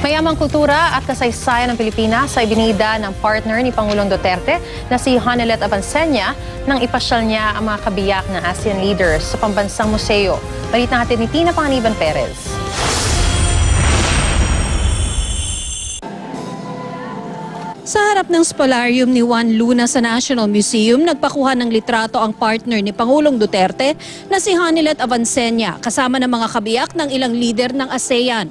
Mayamang kultura at kasaysayan ng Pilipinas sa ibinida ng partner ni Pangulong Duterte na si Honelet Avancenia nang ipasyal niya ang mga kabiyak ng ASEAN leaders sa pambansang museo. Balita natin ni Tina Panganiban Perez. Sa harap ng spolarium ni Juan Luna sa National Museum, nagpakuha ng litrato ang partner ni Pangulong Duterte na si Honelet Avancenia kasama ng mga kabiyak ng ilang leader ng ASEAN.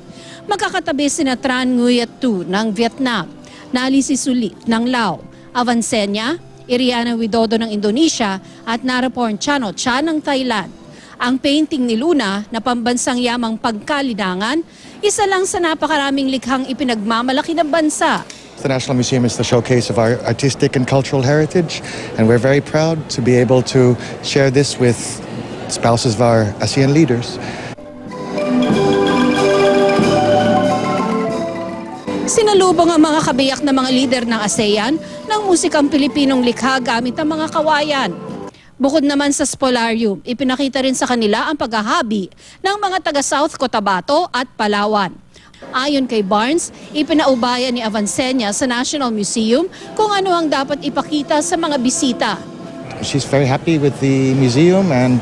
Magkakatabi sina Tran Nguyen Tu ng Vietnam, Nali Sisulit ng Laos, Avancenia, Iriana Widodo ng Indonesia at Naraporn Chanocha ng Thailand. Ang painting ni Luna na pambansang yamang pagkalinangan, isa lang sa napakaraming likhang ipinagmamalaki ng bansa. The National Museum is the showcase of our artistic and cultural heritage, and we're very proud to be able to share this with spouses of our ASEAN leaders. Sinalubong ang mga kabiyak na mga leader ng ASEAN ng musikang Pilipinong likha gamit ang mga kawayan. Bukod naman sa spolarium, ipinakita rin sa kanila ang paghahabi ng mga taga South Cotabato at Palawan. Ayon kay Barnes, ipinaubaya ni Avancenia sa National Museum kung ano ang dapat ipakita sa mga bisita. She's very happy with the museum, and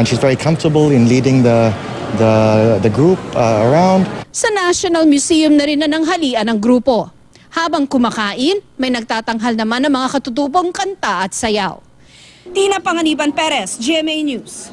she's very comfortable in leading the group around. Sa National Museum na rin nananghalian ang grupo. Habang kumakain, may nagtatanghal naman ng mga katutubong kanta at sayaw. Tina Panganiban Perez, GMA News.